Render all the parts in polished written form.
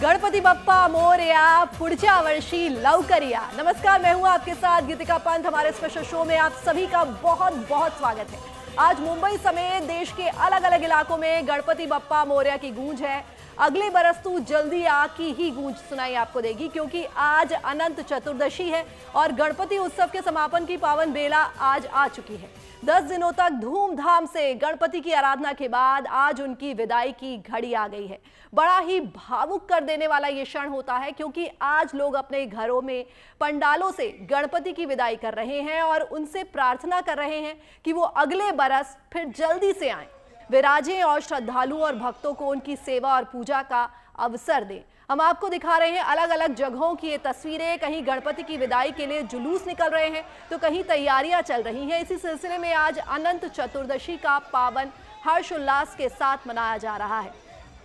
गणपति बप्पा मोरया पुढच्या वर्षी लवकर या। नमस्कार, मैं हूं आपके साथ गीतिका पंत। हमारे स्पेशल शो में आप सभी का बहुत बहुत स्वागत है। आज मुंबई समेत देश के अलग अलग इलाकों में गणपति बप्पा मोरया की गूंज है। अगले बरस तू जल्दी आ की ही गूंज सुनाई आपको देगी, क्योंकि आज अनंत चतुर्दशी है और गणपति उत्सव के समापन की पावन बेला आज आ चुकी है। 10 दिनों तक धूमधाम से गणपति की आराधना के बाद आज उनकी विदाई की घड़ी आ गई है। बड़ा ही भावुक कर देने वाला ये क्षण होता है, क्योंकि आज लोग अपने घरों में पंडालों से गणपति की विदाई कर रहे हैं और उनसे प्रार्थना कर रहे हैं कि वो अगले बरस फिर जल्दी से आएं, विराजें और श्रद्धालुओं और भक्तों को उनकी सेवा और पूजा का अवसर दें। हम आपको दिखा रहे हैं अलग अलग जगहों की ये तस्वीरें। कहीं गणपति की विदाई के लिए जुलूस निकल रहे हैं तो कहीं तैयारियां चल रही हैं। इसी सिलसिले में आज अनंत चतुर्दशी का पावन हर्षोल्लास के साथ मनाया जा रहा है।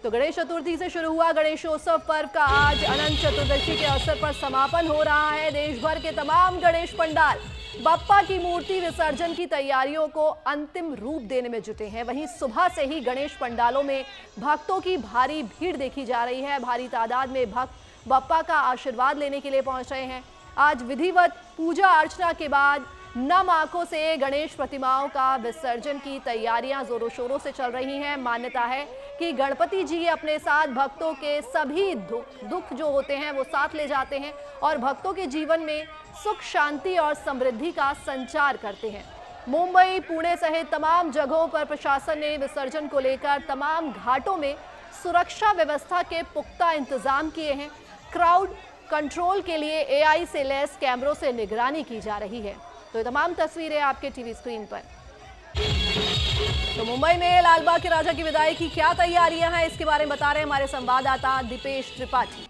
तो गणेश चतुर्थी से शुरू हुआ गणेशोत्सव पर्व का आज अनंत चतुर्दशी के अवसर पर समापन हो रहा है। देश भर के तमाम गणेश पंडाल बप्पा की मूर्ति विसर्जन की तैयारियों को अंतिम रूप देने में जुटे हैं। वहीं सुबह से ही गणेश पंडालों में भक्तों की भारी भीड़ देखी जा रही है। भारी तादाद में भक्त बप्पा का आशीर्वाद लेने के लिए पहुंच रहे हैं। आज विधिवत पूजा अर्चना के बाद नम आंखों से गणेश प्रतिमाओं का विसर्जन की तैयारियां जोरों शोरों से चल रही हैं। मान्यता है कि गणपति जी अपने साथ भक्तों के सभी दुख जो होते हैं वो साथ ले जाते हैं और भक्तों के जीवन में सुख, शांति और समृद्धि का संचार करते हैं। मुंबई, पुणे सहित तमाम जगहों पर प्रशासन ने विसर्जन को लेकर तमाम घाटों में सुरक्षा व्यवस्था के पुख्ता इंतजाम किए हैं। क्राउड कंट्रोल के लिए एआई से लैस कैमरों से निगरानी की जा रही है। तो ये तमाम तस्वीरें आपके टीवी स्क्रीन पर। तो मुंबई में लालबाग के राजा की विदाई की क्या तैयारियां हैं, इसके बारे में बता रहे हैं हमारे संवाददाता दीपेश त्रिपाठी।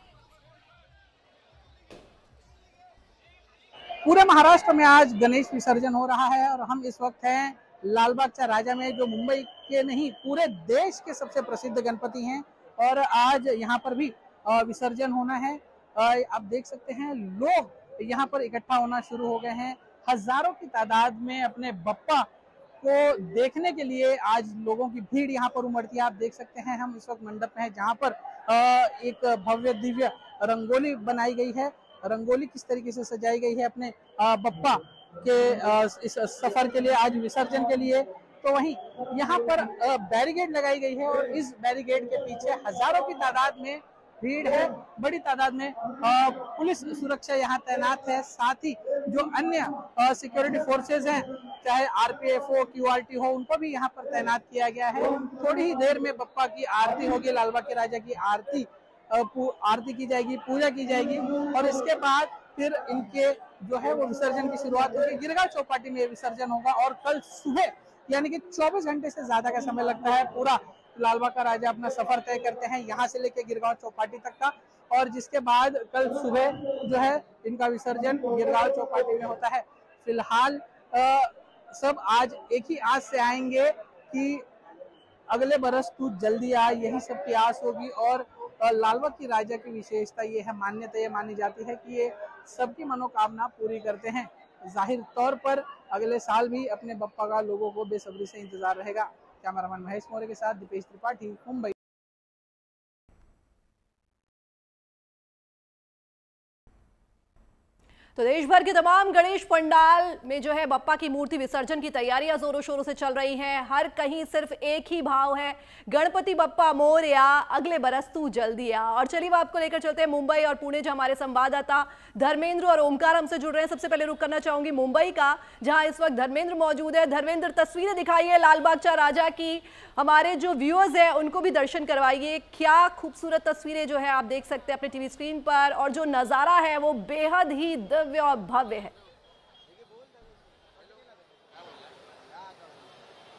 पूरे महाराष्ट्र में आज गणेश विसर्जन हो रहा है और हम इस वक्त हैं लालबागचा राजा में, जो मुंबई के नहीं पूरे देश के सबसे प्रसिद्ध गणपति हैं और आज यहाँ पर भी विसर्जन होना है। आप देख सकते हैं लोग यहाँ पर इकट्ठा होना शुरू हो गए हैं। हजारों की तादाद में अपने बप्पा को देखने के लिए आज लोगों की भीड़ यहाँ पर उमड़ती है। आप देख सकते हैं हम इस वक्त मंडप में हैं, जहाँ पर एक भव्य दिव्य रंगोली बनाई गई है। रंगोली किस तरीके से सजाई गई है अपने बप्पा के इस सफर के लिए, आज विसर्जन के लिए। तो वहीं यहाँ पर बैरिकेड लगाई गई है और इस बैरिकेड के पीछे हजारों की तादाद में भीड़ है। बड़ी तादाद में पुलिस सुरक्षा यहाँ तैनात है। साथ ही जो अन्य सिक्योरिटी फोर्सेज हैं, चाहे आरपीएफ हो, क्यूआरटी हो, उनको भी यहाँ पर तैनात किया गया है। थोड़ी ही देर में बप्पा की आरती होगी, लालबाग के राजा की आरती की जाएगी, पूजा की जाएगी और इसके बाद फिर इनके जो है वो विसर्जन की शुरुआत होगी। गिरगांव चौपाटी में विसर्जन होगा और कल सुबह यानी कि 24 घंटे से ज्यादा का समय लगता है। पूरा लालबाग का राजा अपना सफर तय करते हैं यहाँ से लेके गिरगांव चौपाटी तक का, और जिसके बाद कल सुबह जो है इनका विसर्जन गिरगांव चौपाटी में होता है। फिलहाल सब आज एक ही आस से आएंगे कि अगले बरस तू जल्दी आ, यही सबकी आस होगी। और लालबाग की राजा की विशेषता ये है, मान्यता ये मानी जाती है कि ये सबकी मनोकामना पूरी करते हैं। जाहिर तौर पर अगले साल भी अपने बप्पा का लोगों को बेसब्री से इंतजार रहेगा। कैमरामैन महेश मौर्य के साथ दीपेश त्रिपाठी, मुंबई। तो देश भर के तमाम गणेश पंडाल में जो है बप्पा की मूर्ति विसर्जन की तैयारियां जोरों शोरों से चल रही हैं। हर कहीं सिर्फ एक ही भाव है, गणपति बप्पा मोरया, अगले बरस तू जल्दी आ। और चलिए आपको लेकर चलते हैं मुंबई और पुणे, जहां हमारे संवाददाता धर्मेंद्र और ओमकार हमसे जुड़ रहे हैं। सबसे पहले रुक करना चाहूंगी मुंबई का, जहां इस वक्त धर्मेंद्र मौजूद है। धर्मेंद्र, तस्वीरें दिखाइए लालबागचा राजा की, हमारे जो व्यूअर्स हैं उनको भी दर्शन करवाइए। क्या खूबसूरत तस्वीरें जो है आप देख सकते हैं अपने टीवी स्क्रीन पर, और जो नजारा है वो बेहद ही दिव्य और भव्य है।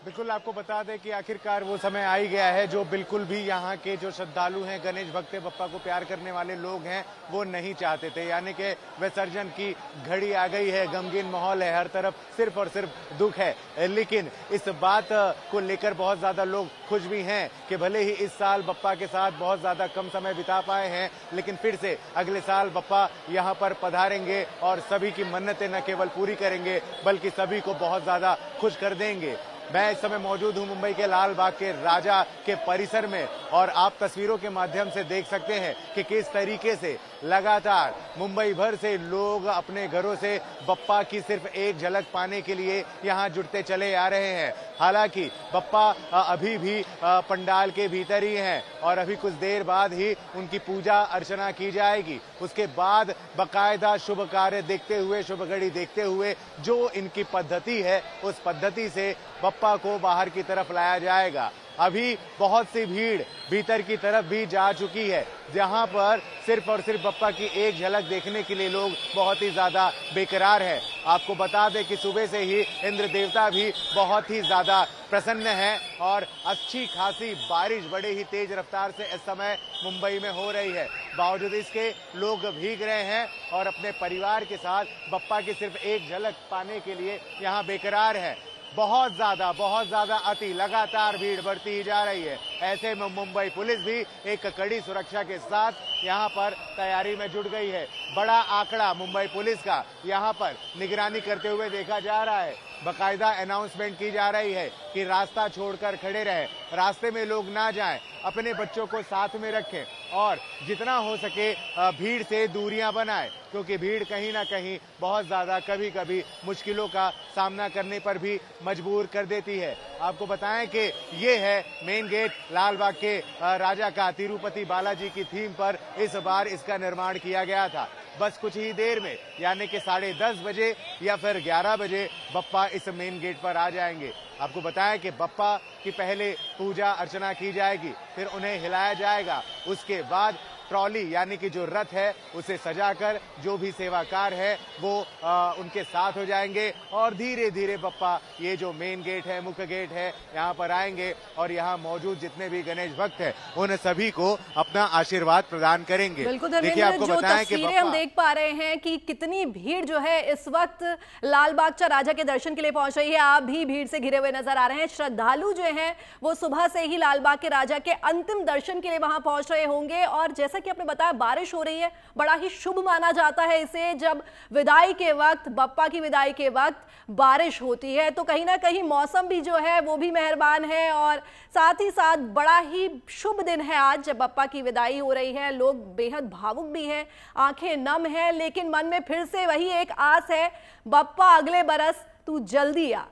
बिल्कुल, आपको बता दें कि आखिरकार वो समय आ ही गया है जो बिल्कुल भी यहाँ के जो श्रद्धालु हैं, गणेश भक्त बप्पा को प्यार करने वाले लोग हैं, वो नहीं चाहते थे। यानी कि विसर्जन की घड़ी आ गई है, गमगीन माहौल है, हर तरफ सिर्फ और सिर्फ दुख है। लेकिन इस बात को लेकर बहुत ज्यादा लोग खुश भी हैं कि भले ही इस साल बप्पा के साथ बहुत ज्यादा कम समय बिता पाए हैं, लेकिन फिर से अगले साल बप्पा यहाँ पर पधारेंगे और सभी की मन्नतें न केवल पूरी करेंगे बल्कि सभी को बहुत ज्यादा खुश कर देंगे। मैं इस समय मौजूद हूं मुंबई के लाल बाग के राजा के परिसर में और आप तस्वीरों के माध्यम से देख सकते हैं कि किस तरीके से लगातार मुंबई भर से लोग अपने घरों से बप्पा की सिर्फ एक झलक पाने के लिए यहां जुटते चले आ रहे हैं। हालांकि बप्पा अभी भी पंडाल के भीतर ही हैं और अभी कुछ देर बाद ही उनकी पूजा अर्चना की जाएगी। उसके बाद बकायदा शुभ कार्य देखते हुए, शुभ घड़ी देखते हुए जो इनकी पद्धति है उस पद्धति से बप्पा को बाहर की तरफ लाया जाएगा। अभी बहुत सी भीड़ भीतर की तरफ भी जा चुकी है, जहां पर सिर्फ और सिर्फ बप्पा की एक झलक देखने के लिए लोग बहुत ही ज्यादा बेकरार है। आपको बता दें कि सुबह से ही इंद्र देवता भी बहुत ही ज्यादा प्रसन्न है और अच्छी खासी बारिश बड़े ही तेज रफ्तार से इस समय मुंबई में हो रही है। बावजूद इसके लोग भीग रहे हैं और अपने परिवार के साथ बप्पा की सिर्फ एक झलक पाने के लिए यहाँ बेकरार है। बहुत ज्यादा अति लगातार भीड़ बढ़ती ही जा रही है। ऐसे में मुंबई पुलिस भी एक कड़ी सुरक्षा के साथ यहां पर तैयारी में जुट गई है। बड़ा आंकड़ा मुंबई पुलिस का यहां पर निगरानी करते हुए देखा जा रहा है। बकायदा अनाउंसमेंट की जा रही है कि रास्ता छोड़कर खड़े रहें, रास्ते में लोग ना जाएं, अपने बच्चों को साथ में रखें और जितना हो सके भीड़ से दूरियां बनाएं, क्योंकि भीड़ कहीं ना कहीं बहुत ज्यादा कभी कभी मुश्किलों का सामना करने पर भी मजबूर कर देती है। आपको बताएं कि ये है मेन गेट लालबाग के राजा का। तिरुपति बालाजी की थीम पर इस बार इसका निर्माण किया गया था। बस कुछ ही देर में यानी कि 10:30 बजे या फिर 11 बजे बप्पा इस मेन गेट पर आ जाएंगे। आपको बताएं कि बप्पा की पहले पूजा अर्चना की जाएगी, फिर उन्हें हिलाया जाएगा। उसके बाद ट्रॉली यानी कि जो रथ है उसे सजाकर जो भी सेवाकार है वो उनके साथ हो जाएंगे और धीरे धीरे बप्पा ये जो मेन गेट है, मुख्य गेट है, यहाँ पर आएंगे और यहाँ मौजूद जितने भी गणेश भक्त हैं उन सभी को अपना आशीर्वाद प्रदान करेंगे। बिल्कुल धर्मेंद्र, आपको जो तस्वीरें हम देख पा रहे हैं कि कितनी भीड़ जो है इस वक्त लाल बागचा राजा के दर्शन के लिए पहुंच रही है। आप भी भीड़ से घिरे हुए नजर आ रहे हैं। श्रद्धालु जो हैं वो सुबह से ही लाल बाग के राजा के अंतिम दर्शन के लिए वहां पहुंच रहे होंगे और जैसा कि आपने बताया बारिश हो रही है, बड़ा ही शुभ माना जाता है इसे जब विदाई के वक्त, बप्पा की विदाई के वक्त बारिश होती है। तो कहीं ना कहीं मौसम भी जो है वो भी मेहरबान है और साथ ही साथ बड़ा ही शुभ दिन है आज जब बप्पा की विदाई हो रही है। लोग बेहद भावुक भी हैं, आंखें नम हैं, लेकिन मन में फिर से वही एक आस है, बप्पा अगले बरस तू जल्दी आ।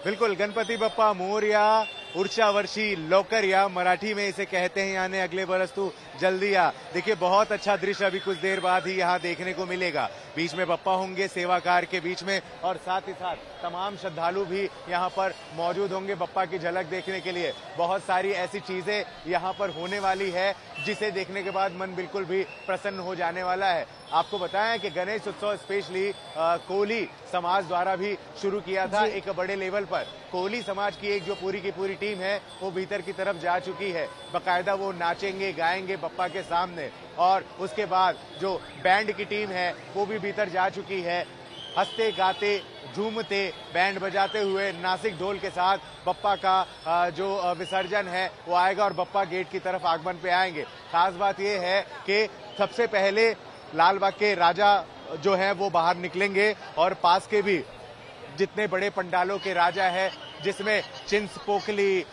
बिल्कुल, गणपति बप्पा मोरया, उर्चा वर्षी लौकरिया मराठी में इसे कहते हैं, यानी अगले बरस तू जल्दी आ। देखिए बहुत अच्छा दृश्य अभी कुछ देर बाद ही यहाँ देखने को मिलेगा। बीच में बप्पा होंगे सेवाकार के बीच में और साथ ही साथ तमाम श्रद्धालु भी यहाँ पर मौजूद होंगे बप्पा की झलक देखने के लिए। बहुत सारी ऐसी चीजें यहाँ पर होने वाली है जिसे देखने के बाद मन बिल्कुल भी प्रसन्न हो जाने वाला है। आपको बताएं कि गणेश उत्सव स्पेशली कोली समाज द्वारा भी शुरू किया था एक बड़े लेवल पर। कोली समाज की एक जो पूरी की पूरी टीम है वो भीतर की तरफ जा चुकी है। बकायदा वो नाचेंगे गाएंगे बप्पा के सामने और उसके बाद जो बैंड की टीम है वो भी भीतर जा चुकी है। हंसते गाते झूमते बैंड बजाते हुए नासिक ढोल के साथ बप्पा का जो विसर्जन है वो आएगा और बप्पा गेट की तरफ आगमन पे आएंगे। खास बात ये है कि सबसे पहले लालबाग के राजा जो है वो बाहर निकलेंगे और पास के भी जितने बड़े पंडालों के राजा है जिसमें चिंचपोकली,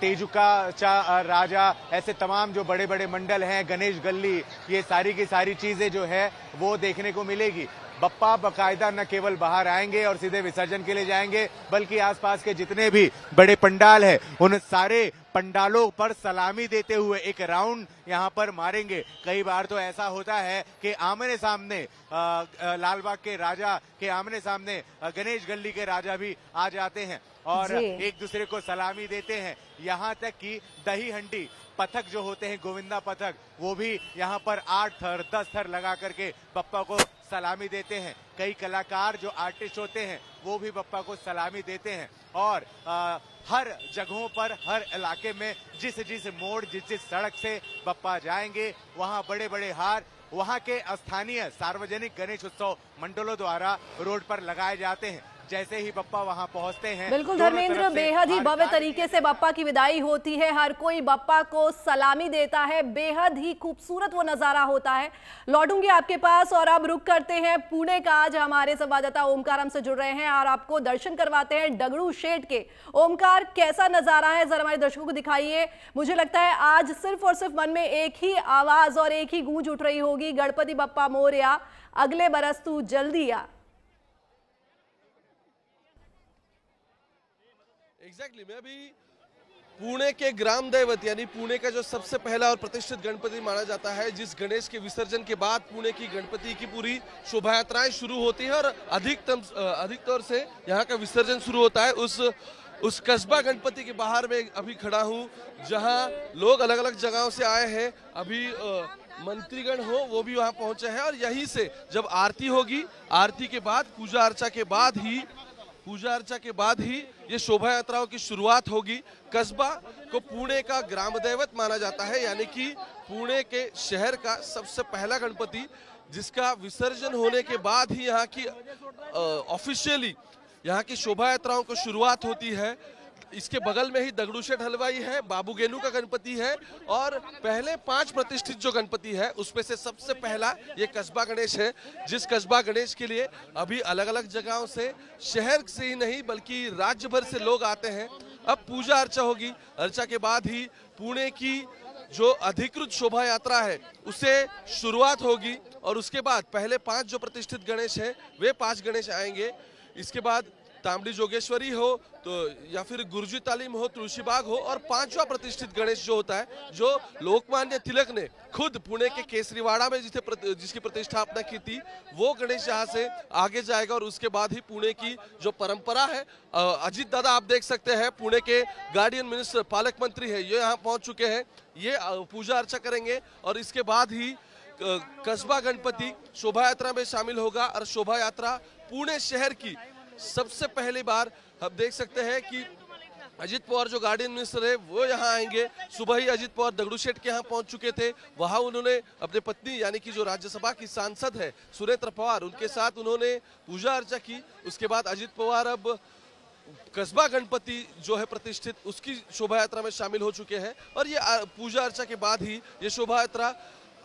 तेजुका राजा, ऐसे तमाम जो बड़े बड़े मंडल हैं, गणेश गल्ली, ये सारी की सारी चीजें जो है वो देखने को मिलेगी। बप्पा बकायदा न केवल बाहर आएंगे और सीधे विसर्जन के लिए जाएंगे बल्कि आसपास के जितने भी बड़े पंडाल है उन सारे पंडालों पर सलामी देते हुए एक राउंड यहाँ पर मारेंगे। कई बार तो ऐसा होता है कि आमने सामने लालबाग के राजा के आमने सामने गणेश गल्ली के राजा भी आ जाते हैं और एक दूसरे को सलामी देते हैं। यहाँ तक कि दही हंडी पथक जो होते हैं, गोविंदा पथक, वो भी यहाँ पर 8 थर 10 थर लगा करके बप्पा को सलामी देते हैं। कई कलाकार जो आर्टिस्ट होते हैं वो भी बप्पा को सलामी देते हैं और हर जगहों पर, हर इलाके में जिस जिस मोड़, जिस जिस सड़क से बप्पा जाएंगे वहाँ बड़े बड़े हार वहाँ के स्थानीय सार्वजनिक गणेश उत्सव मंडलों द्वारा रोड पर लगाए जाते हैं। जैसे ही बप्पा वहां पहुंचते हैं। बिल्कुल धर्मेंद्र, बेहद ही भव्य तरीके से बप्पा की विदाई होती है, हर कोई बप्पा को सलामी देता है, बेहद ही खूबसूरत वो नजारा होता है। लौटूंगी आपके पास और अब रुक करते हैं पुणे का। आज हमारे संवाददाता ओमकार हमसे जुड़ रहे हैं और आपको दर्शन करवाते हैं दगड़ू शेठ के। ओमकार, कैसा नजारा है, जरा हमारे दर्शकों को दिखाइए। मुझे लगता है आज सिर्फ और सिर्फ मन में एक ही आवाज और एक ही गूंज उठ रही होगी, गणपति बप्पा मोरया, अगले बरस तू जल्दी आ। एग्जैक्टली मैं अभी पुणे के ग्राम दैवत यानी पुणे का जो सबसे पहला और प्रतिष्ठित गणपति माना जाता है, जिस गणेश के विसर्जन के बाद पुणे की गणपति की पूरी शोभा यात्राएं शुरू होती है और अधिक तौर से यहाँ का विसर्जन शुरू होता है। उस कस्बा गणपति के बाहर में अभी खड़ा हूँ, जहाँ लोग अलग अलग जगहों से आए हैं। अभी मंत्रीगण हो वो भी वहाँ पहुंचे हैं और यहीं से जब आरती होगी, आरती के बाद पूजा अर्चा के बाद ही ये शोभा यात्राओं की शुरुआत होगी। कस्बा को पुणे का ग्राम दैवत माना जाता है, यानी कि पुणे के शहर का सबसे पहला गणपति, जिसका विसर्जन होने के बाद ही यहाँ की ऑफिशियली यहाँ की शोभा यात्राओं को शुरुआत होती है। इसके बगल में ही दगड़ू शेठ हलवाई है, बाबू गेनू का गणपति है और पहले 5 प्रतिष्ठित जो गणपति है उसमें से सबसे पहला ये कस्बा गणेश है, जिस कस्बा गणेश के लिए अभी अलग अलग जगहों से, शहर से ही नहीं बल्कि राज्य भर से लोग आते हैं। अब पूजा अर्चा होगी, अर्चा के बाद ही पुणे की जो अधिकृत शोभा यात्रा है उसे शुरुआत होगी और उसके बाद पहले 5 जो प्रतिष्ठित गणेश है वे 5 गणेश आएंगे। इसके बाद तांबड़ी जोगेश्वरी हो तो या फिर गुरुजी तालीम हो, तुलसी बाग हो और 5वां प्रतिष्ठित गणेश जो होता है, जो लोकमान्य तिलक ने खुद पुणे के केसरीवाड़ा में जिसकी प्रतिष्ठापना की थी, वो गणेश यहाँ से आगे जाएगा और उसके बाद ही पुणे की जो परंपरा है। अजीत दादा आप देख सकते हैं, पुणे के गार्डियन मिनिस्टर, पालक मंत्री है, ये यहाँ पहुंच चुके हैं, ये पूजा अर्चा करेंगे और इसके बाद ही कस्बा गणपति शोभा यात्रा में शामिल होगा और शोभा यात्रा पुणे शहर की सबसे पहली बार हम देख सकते हैं कि अजित पवार जो गार्डियन मिनिस्टर है वो यहाँ आएंगे। सुबह ही अजित पवार दगड़ू शेठ के यहाँ पहुंच चुके थे, वहां उन्होंने अपने पत्नी यानी कि जो राज्यसभा की सांसद है सुनेत्र पवार, उनके साथ उन्होंने पूजा अर्चा की। उसके बाद अजित पवार अब कस्बा गणपति जो है प्रतिष्ठित, उसकी शोभा यात्रा में शामिल हो चुके हैं और ये पूजा अर्चा के बाद ही ये शोभा यात्रा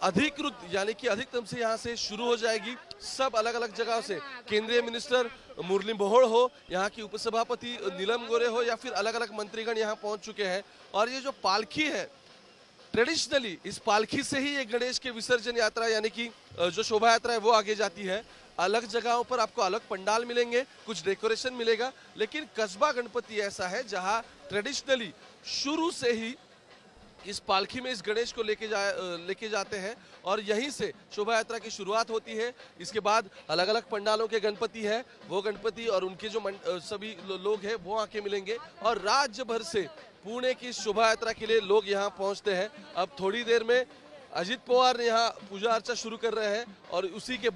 अधिकृत यानी कि अधिकतम से यहाँ से शुरू हो जाएगी। सब अलग अलग जगह से, केंद्रीय मिनिस्टर मुरली मनोहर हो, यहाँ की उपसभापति नीलम गोरे हो या फिर अलग अलग मंत्रीगण यहाँ पहुंच चुके हैं। और ये जो पालकी है, ट्रेडिशनली इस पालकी से ही ये गणेश के विसर्जन यात्रा यानी कि जो शोभा यात्रा है वो आगे जाती है। अलग जगहों पर आपको अलग पंडाल मिलेंगे, कुछ डेकोरेशन मिलेगा, लेकिन कस्बा गणपति ऐसा है जहाँ ट्रेडिशनली शुरू से ही इस पालकी में इस गणेश को लेके जाते हैं और यहीं से शोभा यात्रा की शुरुआत होती है। इसके बाद अलग अलग पंडालों के गणपति है, वो गणपति और उनके जो सभी लोग हैं वो आके मिलेंगे और राज्य भर से पुणे की शोभा यात्रा के लिए लोग यहाँ पहुँचते हैं। अब थोड़ी देर में अजित पवार यहाँ पूजा अर्चा शुरू कर रहे हैं और उसी के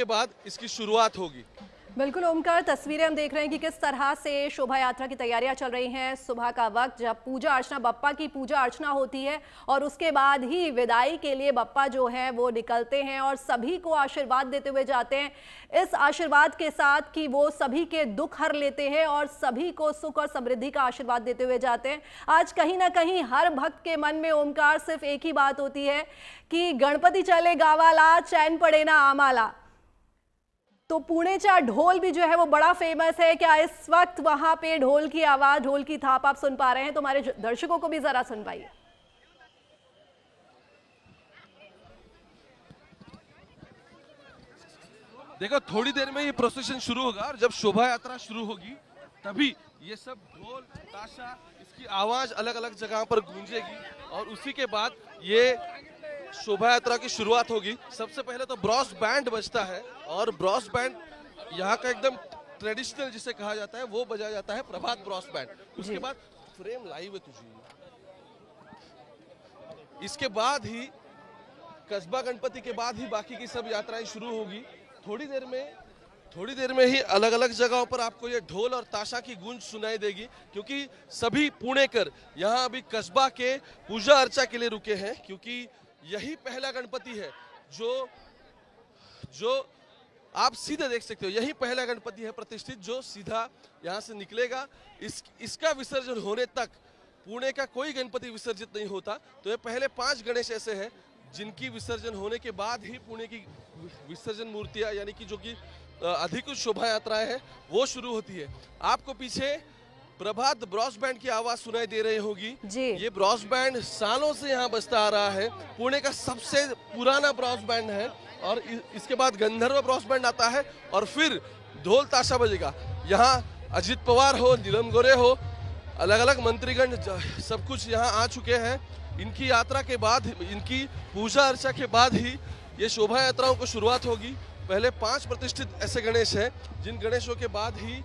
बाद इसकी शुरुआत होगी। बिल्कुल ओमकार, तस्वीरें हम देख रहे हैं कि किस तरह से शोभा यात्रा की तैयारियां चल रही हैं। सुबह का वक्त जब पूजा अर्चना, बप्पा की पूजा अर्चना होती है और उसके बाद ही विदाई के लिए बप्पा जो है वो निकलते हैं और सभी को आशीर्वाद देते हुए जाते हैं, इस आशीर्वाद के साथ कि वो सभी के दुख हर लेते हैं और सभी को सुख और समृद्धि का आशीर्वाद देते हुए जाते हैं। आज कहीं ना कहीं हर भक्त के मन में ओमकार सिर्फ एक ही बात होती है कि गणपति चले गावाला, चैन पड़े ना आमाला। तो पुणेचा ढोल भी जो है वो बड़ा फेमस है। क्या इस वक्त वहां पे ढोल की आवाज, ढोल की थाप आप सुन पा रहे हैं? तो हमारे दर्शकों को भी जरा सुनवाइए। देखो थोड़ी देर में ये प्रोसेशन शुरू होगा और जब शोभा यात्रा शुरू होगी तभी ये सब ढोल ताशा इसकी आवाज अलग अलग जगह पर गूंजेगी और उसी के बाद ये शोभा यात्रा की शुरुआत होगी। सबसे पहले तो ब्रॉस बैंड बजता है और ब्रॉस बैंड यहाँ का एकदम ट्रेडिशनल जिसे कहा जाता है वो बजाया जाता है, प्रभात ब्रॉस बैंड। उसके बाद फ्रेम लाइव है तुझी। इसके बाद ही कस्बा गणपति के बाद ही बाकी की सब यात्राएं शुरू होगी। थोड़ी देर में ही अलग अलग जगहों पर आपको ये ढोल और ताशा की गूंज सुनाई देगी, क्योंकि सभी पुणेकर यहाँ अभी कस्बा के पूजा अर्चा के लिए रुके हैं, क्योंकि यही पहला गणपति है जो आप सीधे देख सकते हो, यही पहला गणपति है प्रतिष्ठित जो सीधा यहाँ से निकलेगा। इसका विसर्जन होने तक पुणे का कोई गणपति विसर्जित नहीं होता। तो ये पहले 5 गणेश ऐसे हैं जिनकी विसर्जन होने के बाद ही पुणे की विसर्जन मूर्तियां यानी कि जो कि अधिकृत शोभा यात्राएं हैं वो शुरू होती है। आपको पीछे प्रभात ब्रॉस बैंड की आवाज सुनाई दे रही होगी जी। ये ब्रॉस बैंड सालों से यहाँ बजता आ रहा है, पुणे का सबसे पुराना ब्रॉस बैंड है। और इसके बाद गंधर्व ब्रॉस बैंड आता है और फिर ढोल ताशा बजेगा। यहाँ अजित पवार हो, नीलम गोरे हो, अलग अलग मंत्रीगण सब कुछ यहाँ आ चुके हैं। इनकी यात्रा के बाद, इनकी पूजा अर्चा के बाद ही ये शोभा यात्राओं को शुरुआत होगी। पहले 5 प्रतिष्ठित ऐसे गणेश हैं जिन गणेशों के बाद ही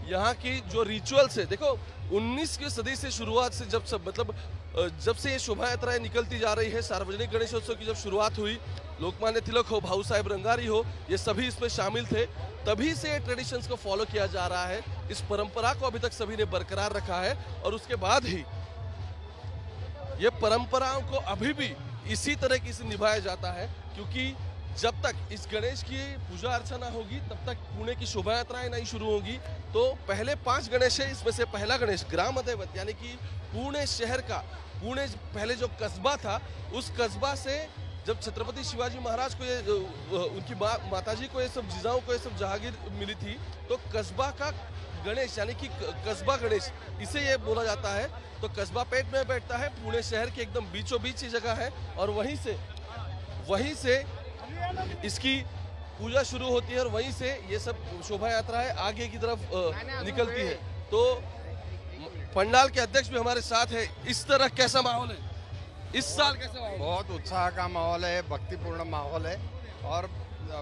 यहाँ की जो रिचुअल्स है, देखो 19वीं सदी से शुरुआत से जब से ये शोभा यात्राएं निकलती जा रही है, सार्वजनिक गणेशोत्सव की जब शुरुआत हुई, लोकमान्य तिलक हो, भाऊ साहेब रंगारी हो, ये सभी इसमें शामिल थे। तभी से ये ट्रेडिशंस को फॉलो किया जा रहा है। इस परंपरा को अभी तक सभी ने बरकरार रखा है और उसके बाद ही ये परंपराओं को अभी भी इसी तरह से निभाया जाता है, क्योंकि जब तक इस गणेश की पूजा अर्चना होगी तब तक पुणे की शोभा यात्राएं नहीं शुरू होगी। तो पहले 5 गणेश है, इसमें से पहला गणेश ग्राम दैवत यानी कि पुणे शहर का, पुणे पहले जो कस्बा था उस कस्बा से जब छत्रपति शिवाजी महाराज को ये उनकी माताजी को ये सब जिजाओं को ये सब जहागीर मिली थी, तो कस्बा का गणेश यानी कि कस्बा गणेश इसे ये बोला जाता है। तो कस्बा पेट में बैठता है, पुणे शहर के एकदम बीचों बीच ये जगह है और वहीं से इसकी पूजा शुरू होती है और वहीं से ये सब शोभा यात्राएं आगे की तरफ निकलती है। तो पंडाल के अध्यक्ष भी हमारे साथ है। इस तरह कैसा माहौल है इस साल? कैसा माहौल? बहुत उत्साह का माहौल है, भक्तिपूर्ण माहौल है और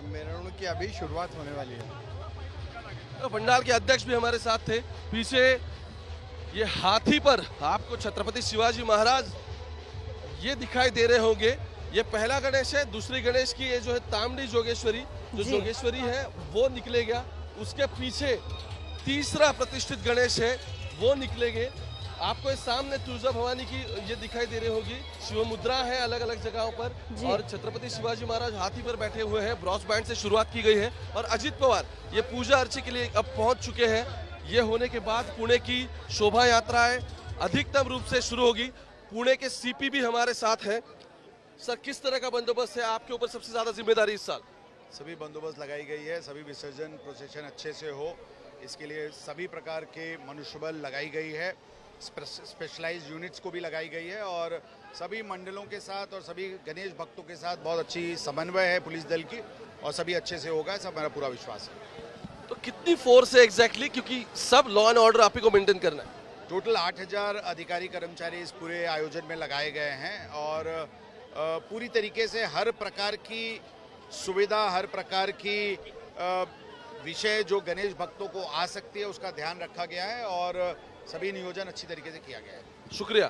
मेरवणुक की अभी शुरुआत होने वाली है। तो पंडाल के अध्यक्ष भी हमारे साथ थे। पीछे ये हाथी पर आपको छत्रपति शिवाजी महाराज ये दिखाई दे रहे होंगे। ये पहला गणेश है। दूसरी गणेश की ये जो है तामड़ी जोगेश्वरी, जो जोगेश्वरी है वो निकलेगा। उसके पीछे तीसरा प्रतिष्ठित गणेश है वो निकलेंगे। आपको इस सामने तुळजा भवानी की ये दिखाई दे रही होगी, शिव मुद्रा है अलग अलग जगहों पर और छत्रपति शिवाजी महाराज हाथी पर बैठे हुए हैं। ब्रॉस बैंड से शुरुआत की गई है और अजित पवार ये पूजा अर्चे के लिए अब पहुंच चुके हैं। ये होने के बाद पुणे की शोभा यात्राएं अधिकतम रूप से शुरू होगी। पुणे के सीपी भी हमारे साथ हैं। सर, किस तरह का बंदोबस्त है? आपके ऊपर सबसे ज्यादा जिम्मेदारी इस साल? सभी बंदोबस्त लगाई गई है, सभी विसर्जन प्रोसेशन अच्छे से हो, इसके लिए सभी प्रकार के मनुष्यबल लगाई गई है। स्पेशलाइज्ड यूनिट्स को भी लगाई गई है और सभी मंडलों के साथ और सभी गणेश भक्तों के साथ बहुत अच्छी समन्वय है पुलिस दल की और सभी अच्छे से होगा, ऐसा मेरा पूरा विश्वास है। तो कितनी फोर्स है एग्जैक्टली, क्योंकि सब लॉ एंड ऑर्डर आप ही को मेंटेन करना है? टोटल 8000 अधिकारी कर्मचारी इस पूरे आयोजन में लगाए गए हैं और पूरी तरीके से हर प्रकार की सुविधा, हर प्रकार की विषय जो गणेश भक्तों को आ सकती है उसका ध्यान रखा गया है और सभी नियोजन अच्छी तरीके से किया गया है। शुक्रिया।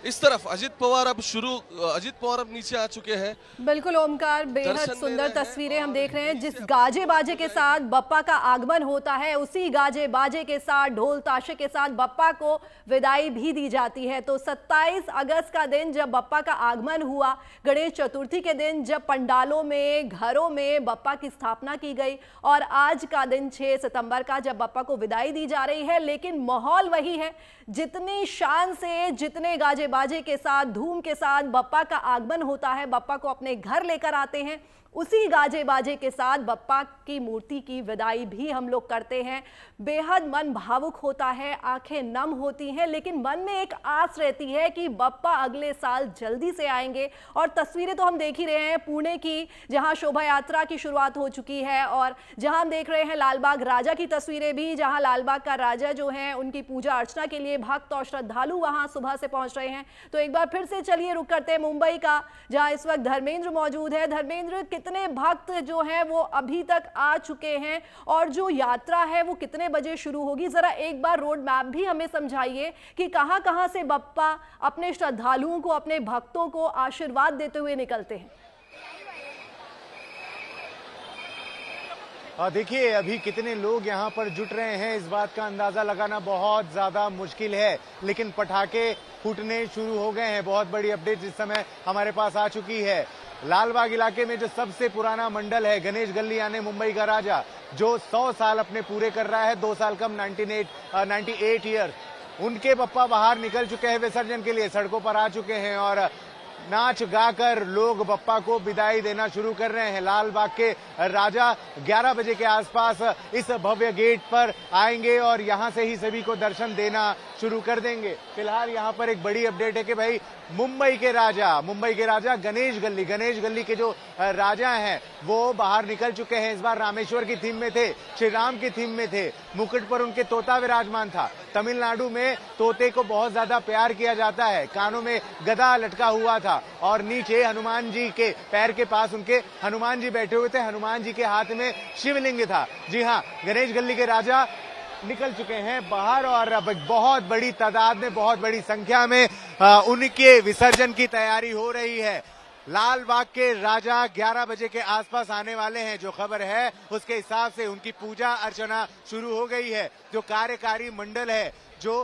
इस तरफ अजित पवार अब नीचे आ चुके हैं। बिल्कुल ओमकार, बेहद सुंदर तस्वीरें हम देख रहे हैं। जिस गाजे बाजे के साथ बप्पा का आगमन होता है उसी गाजे बाजे के साथ, ढोल ताशे के साथ बप्पा को विदाई भी दी जाती है। तो 27 अगस्त का दिन जब बप्पा का आगमन हुआ, गणेश चतुर्थी के दिन जब पंडालों में, घरों में बप्पा की स्थापना की गई और आज का दिन 6 सितंबर का जब बप्पा को विदाई दी जा रही है, लेकिन माहौल वही है। जितनी शान से, जितने गाजे बाजे के साथ, धूम के साथ बप्पा का आगमन होता है, बप्पा को अपने घर लेकर आते हैं, उसी गाजे बाजे के साथ बप्पा की मूर्ति की विदाई भी हम लोग करते हैं। बेहद मन भावुक होता है, आंखें नम होती हैं, लेकिन मन में एक आस रहती है कि बप्पा अगले साल जल्दी से आएंगे। और तस्वीरें तो हम देख ही रहे हैं पुणे की, जहां शोभा यात्रा की शुरुआत हो चुकी है और जहां हम देख रहे हैं लालबाग राजा की तस्वीरें भी, जहां लालबाग का राजा जो है उनकी पूजा अर्चना के लिए भक्त और श्रद्धालु वहां सुबह से पहुंच रहे हैं। तो एक बार फिर से चलिए रुक करते हैं मुंबई का, जहां इस वक्त धर्मेंद्र मौजूद है। धर्मेंद्र, कितने भक्त जो हैं वो अभी तक आ चुके हैं और जो यात्रा है वो कितने बजे शुरू होगी? जरा एक बार रोड मैप भी हमें समझाइए कि कहां-कहां से बप्पा अपने श्रद्धालुओं को, अपने भक्तों को आशीर्वाद देते हुए निकलते हैं। देखिए, अभी कितने लोग यहाँ पर जुट रहे हैं इस बात का अंदाजा लगाना बहुत ज्यादा मुश्किल है, लेकिन पटाखे फूटने शुरू हो गए हैं। बहुत बड़ी अपडेट इस समय हमारे पास आ चुकी है। लालबाग इलाके में जो सबसे पुराना मंडल है गणेश गल्ली यानी मुंबई का राजा, जो 100 साल अपने पूरे कर रहा है, 2 साल कम 98 ईयर, उनके पप्पा बाहर निकल चुके हैं विसर्जन के लिए, सड़कों पर आ चुके हैं और नाच गाकर लोग बप्पा को विदाई देना शुरू कर रहे हैं। लालबाग के राजा 11 बजे के आसपास इस भव्य गेट पर आएंगे और यहां से ही सभी को दर्शन देना शुरू कर देंगे। फिलहाल यहां पर एक बड़ी अपडेट है कि भाई मुंबई के राजा गणेश गल्ली के जो राजा हैं वो बाहर निकल चुके हैं। इस बार रामेश्वर की थीम में थे, श्री राम की थीम में थे, मुकुट पर उनके तोता विराजमान था। तमिलनाडु में तोते को बहुत ज्यादा प्यार किया जाता है, कानों में गदा लटका हुआ था और नीचे हनुमान जी के पैर के पास उनके हनुमान जी बैठे हुए थे, हनुमान जी के हाथ में शिवलिंग था। जी हाँ, गणेश गल्ली के राजा निकल चुके हैं बाहर और अब बहुत बड़ी तादाद में, बहुत बड़ी संख्या में उनके विसर्जन की तैयारी हो रही है। लालबाग के राजा 11 बजे के आसपास आने वाले हैं, जो खबर है उसके हिसाब से उनकी पूजा अर्चना शुरू हो गई है। जो कार्यकारी मंडल है, जो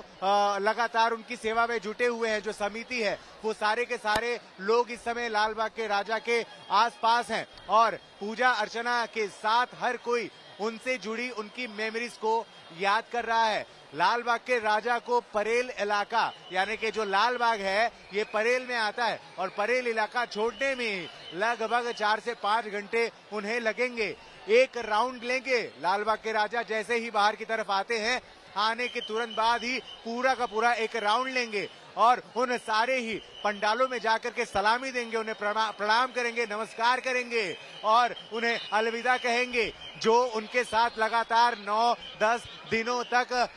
लगातार उनकी सेवा में जुटे हुए हैं, जो समिति है, वो सारे के सारे लोग इस समय लालबाग के राजा के आसपास हैं और पूजा अर्चना के साथ हर कोई उनसे जुड़ी उनकी मेमोरीज को याद कर रहा है। लालबाग के राजा को परेल इलाका यानी कि जो लालबाग है ये परेल में आता है और परेल इलाका छोड़ने में लगभग 4 से 5 घंटे उन्हें लगेंगे। एक राउंड लेंगे लालबाग के राजा, जैसे ही बाहर की तरफ आते हैं, आने के तुरंत बाद ही पूरा का पूरा एक राउंड लेंगे और उन सारे ही पंडालों में जाकर के सलामी देंगे, उन्हें प्रणाम करेंगे, नमस्कार करेंगे और उन्हें अलविदा कहेंगे। जो उनके साथ लगातार 9-10 दिनों तक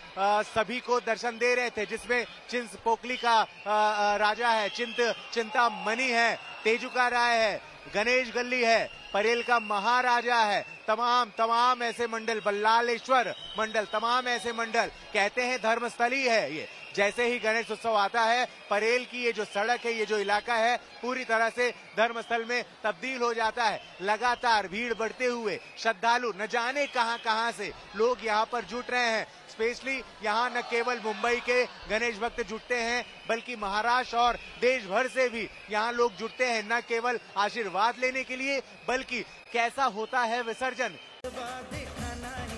सभी को दर्शन दे रहे थे, जिसमें चिंतपोकली का राजा है, चिंतामणि है, तेजुका राय है, गणेश गल्ली है, परेल का महाराजा है, तमाम ऐसे मंडल, बल्लालेश्वर मंडल, तमाम ऐसे मंडल कहते हैं धर्मस्थली है ये। जैसे ही गणेश उत्सव आता है, परेल की ये जो सड़क है, ये जो इलाका है, पूरी तरह से धर्मस्थल में तब्दील हो जाता है। लगातार भीड़ बढ़ते हुए श्रद्धालु न जाने कहां से लोग यहाँ पर जुट रहे हैं। स्पेशली यहाँ न केवल मुंबई के गणेश भक्त जुटते हैं, बल्कि महाराष्ट्र और देश भर से भी यहाँ लोग जुटते हैं, न केवल आशीर्वाद लेने के लिए, बल्कि कैसा होता है विसर्जन।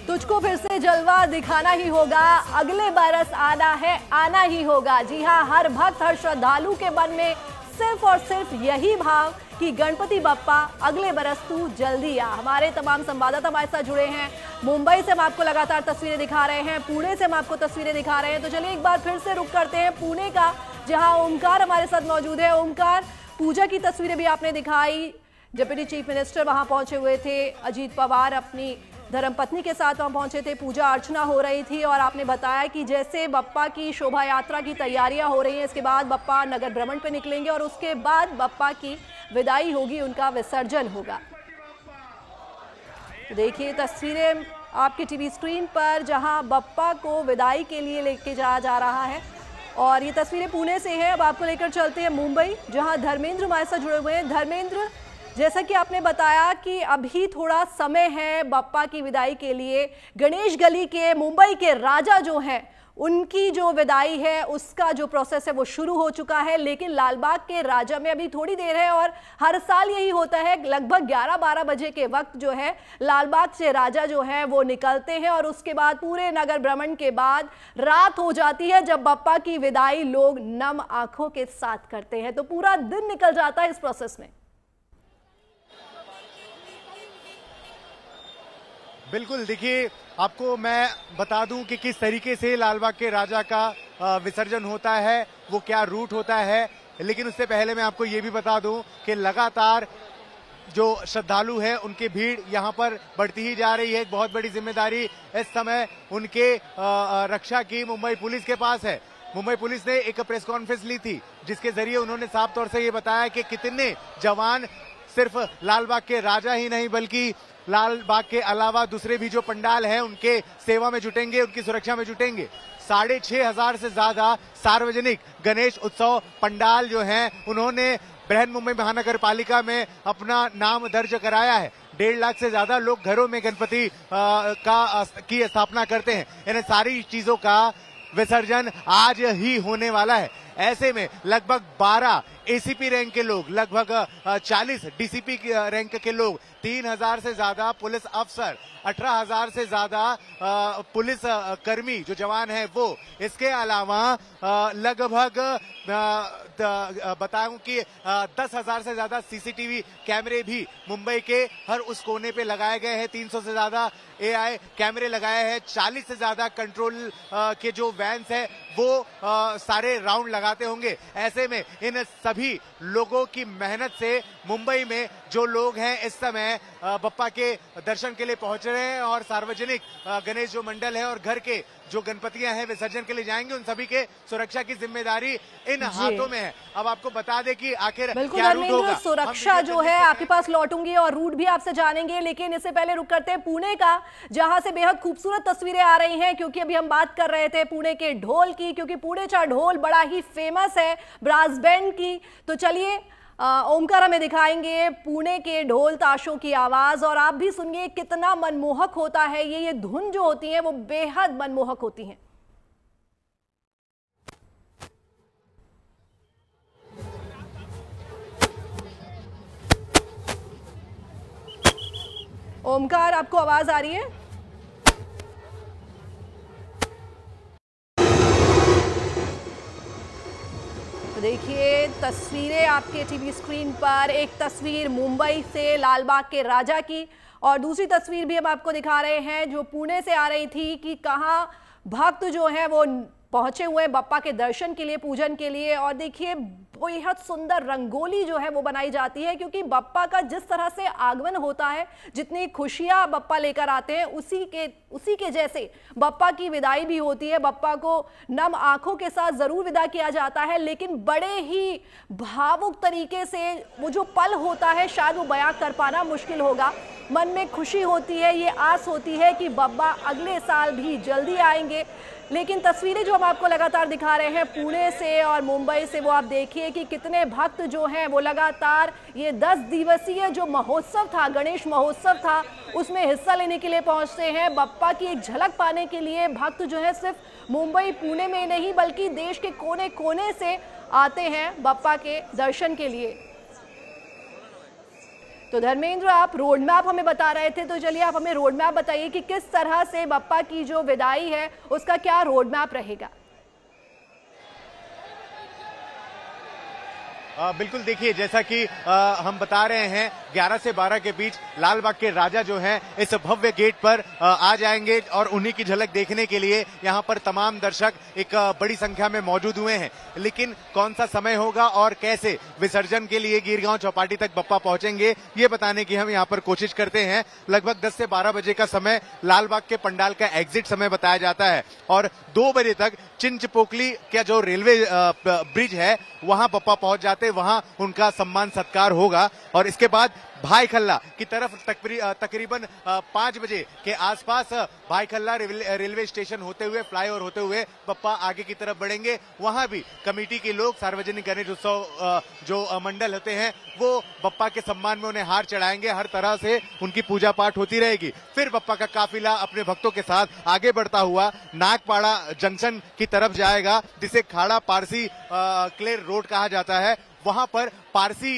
तुझको फिर से जलवा दिखाना ही होगा, अगले बरस आना ही होगा। जी हाँ, हर भक्त, हर श्रद्धालु के मन में सिर्फ और सिर्फ यही भाव कि गणपति बप्पा अगले बरस तू जल्दी आ। हमारे तमाम संवाददाता हमारे साथ जुड़े हैं, मुंबई से हम आपको लगातार तस्वीरें दिखा रहे हैं, पुणे से हम आपको तस्वीरें दिखा रहे हैं। तो चलिए एक बार फिर से रुक करते हैं पुणे का, जहां ओमकार हमारे साथ मौजूद है। ओमकार, पूजा की तस्वीरें भी आपने दिखाई, डिप्टी चीफ मिनिस्टर वहां पहुंचे हुए थे, अजीत पवार अपनी धर्मपत्नी के साथ वहां पहुंचे थे, पूजा अर्चना हो रही थी और आपने बताया कि जैसे बप्पा की शोभा यात्रा की तैयारियां हो रही हैं, इसके बाद बप्पा नगर भ्रमण पे निकलेंगे और उसके बाद बप्पा की विदाई होगी, उनका विसर्जन होगा। तो देखिए तस्वीरें आपके टीवी स्क्रीन पर, जहां बप्पा को विदाई के लिए लेके जाया जा रहा है और ये तस्वीरें पुणे से हैं। अब आपको लेकर चलते हैं मुंबई, जहां धर्मेंद्र हमारे साथ जुड़े हुए हैं। धर्मेंद्र, जैसा कि आपने बताया कि अभी थोड़ा समय है बप्पा की विदाई के लिए, गणेश गली के मुंबई के राजा जो हैं उनकी जो विदाई है उसका जो प्रोसेस है वो शुरू हो चुका है, लेकिन लालबाग के राजा में अभी थोड़ी देर है और हर साल यही होता है, लगभग 11-12 बजे के वक्त जो है लालबाग से राजा जो है वो निकलते हैं और उसके बाद पूरे नगर भ्रमण के बाद रात हो जाती है, जब बप्पा की विदाई लोग नम आंखों के साथ करते हैं। तो पूरा दिन निकल जाता है इस प्रोसेस में। बिल्कुल, देखिए आपको मैं बता दूं कि किस तरीके से लालबाग के राजा का विसर्जन होता है, वो क्या रूट होता है, लेकिन उससे पहले मैं आपको ये भी बता दूं कि लगातार जो श्रद्धालु हैं उनकी भीड़ यहाँ पर बढ़ती ही जा रही है। एक बहुत बड़ी जिम्मेदारी इस समय उनके रक्षा की मुंबई पुलिस के पास है। मुंबई पुलिस ने एक प्रेस कॉन्फ्रेंस ली थी, जिसके जरिए उन्होंने साफ तौर से ये बताया कि कितने जवान सिर्फ लालबाग के राजा ही नहीं, बल्कि लालबाग के अलावा दूसरे भी जो पंडाल हैं उनके सेवा में जुटेंगे, उनकी सुरक्षा में जुटेंगे। 6,500 से ज्यादा सार्वजनिक गणेश उत्सव पंडाल जो हैं उन्होंने बृहन मुंबई महानगर पालिका में अपना नाम दर्ज कराया है। 1.5 लाख से ज्यादा लोग घरों में गणपति की स्थापना करते हैं। इन सारी चीजों का विसर्जन आज ही होने वाला है। ऐसे में लगभग 12 एसीपी रैंक के लोग, लगभग 40 डीसीपी रैंक के लोग, 3000 से ज्यादा पुलिस अफसर, 18,000 से ज्यादा पुलिस कर्मी जो जवान है वो, इसके अलावा लगभग बताऊं कि 10,000 से ज्यादा सीसीटीवी कैमरे भी मुंबई के हर उस कोने पे लगाए गए हैं। 300 से ज्यादा एआई कैमरे लगाए हैं। 40 से ज्यादा कंट्रोल के जो वैन्स है वो सारे राउंड लगाते होंगे। ऐसे में इन सभी लोगों की मेहनत से मुंबई में जो लोग हैं इस समय बप्पा के दर्शन के लिए पहुंच रहे हैं और सार्वजनिक गणेश जो मंडल है और घर के जो गणपतियां हैं विसर्जन के लिए जाएंगे, उन सभी के सुरक्षा की जिम्मेदारी इन हाथों में है। अब आपको बता दें कि आखिर क्या रूट होगा। सुरक्षा जो है आपके पास लौटूंगी और रूट भी आपसे जानेंगे, लेकिन इससे पहले रुक करते हैं पुणे का, जहां से बेहद खूबसूरत तस्वीरें आ रही हैं, क्योंकि अभी हम बात कर रहे थे पुणे के ढोल की, क्योंकि पुणेचा ढोल बड़ा ही फेमस है ब्रास बैंड की। तो चलिए ओमकार हमें दिखाएंगे पुणे के ढोल ताशों की आवाज, और आप भी सुनिए कितना मनमोहक होता है ये धुन जो होती है वो बेहद मनमोहक होती हैं। ओमकार, आपको आवाज आ रही है? तो देखिए तस्वीरें आपके टीवी स्क्रीन पर, एक तस्वीर मुंबई से लालबाग के राजा की, और दूसरी तस्वीर भी हम आपको दिखा रहे हैं जो पुणे से आ रही थी कि कहां भक्त जो है वो पहुंचे हुए बप्पा के दर्शन के लिए, पूजन के लिए। और देखिए बेहद सुंदर रंगोली जो है वो बनाई जाती है, क्योंकि बप्पा का जिस तरह से आगमन होता है, जितनी खुशियां बप्पा लेकर आते हैं, उसी के जैसे बप्पा की विदाई भी होती है। बप्पा को नम आंखों के साथ जरूर विदा किया जाता है, लेकिन बड़े ही भावुक तरीके से वो जो पल होता है शायद वो बयां कर पाना मुश्किल होगा। मन में खुशी होती है, ये आस होती है कि बप्पा अगले साल भी जल्दी आएंगे। लेकिन तस्वीरें जो हम आपको लगातार दिखा रहे हैं पुणे से और मुंबई से, वो आप देखिए कि कितने भक्त जो हैं वो लगातार ये 10 दिवसीय जो महोत्सव था, गणेश महोत्सव था, उसमें हिस्सा लेने के लिए पहुंचते हैं। बप्पा की एक झलक पाने के लिए भक्त जो है सिर्फ मुंबई पुणे में नहीं बल्कि देश के कोने कोने से आते हैं बप्पा के दर्शन के लिए। तो धर्मेंद्र, आप रोड मैप हमें बता रहे थे, तो चलिए आप हमें रोड मैप बताइए कि किस तरह से बप्पा की जो विदाई है उसका क्या रोड मैप रहेगा। बिल्कुल, देखिए जैसा कि हम बता रहे हैं 11 से 12 के बीच लालबाग के राजा जो हैं इस भव्य गेट पर आ जाएंगे और उन्हीं की झलक देखने के लिए यहाँ पर तमाम दर्शक एक बड़ी संख्या में मौजूद हुए हैं। लेकिन कौन सा समय होगा और कैसे विसर्जन के लिए गिरगांव चौपाटी तक बप्पा पहुंचेंगे ये बताने की हम यहाँ पर कोशिश करते हैं। लगभग 10 से 12 बजे का समय लालबाग के पंडाल का एग्जिट समय बताया जाता है और 2 बजे तक चिंचपोकली का जो रेलवे ब्रिज है वहां बप्पा पहुंच जाते, वहां उनका सम्मान सत्कार होगा और इसके बाद भाई खल्ला की तरफ तकरीबन 5 बजे के आसपास भाई खल्ला रेलवे स्टेशन होते हुए, फ्लाईओवर होते हुए बप्पा आगे की तरफ बढ़ेंगे। वहां भी कमेटी के लोग, सार्वजनिक गणेश उत्सव जो मंडल होते हैं वो बप्पा के सम्मान में उन्हें हार चढ़ाएंगे, हर तरह से उनकी पूजा पाठ होती रहेगी। फिर बप्पा का काफिला अपने भक्तों के साथ आगे बढ़ता हुआ नागपाड़ा जंक्शन की तरफ जाएगा, जिसे खाड़ा पारसी क्लेर रोड कहा जाता है। वहां पर पारसी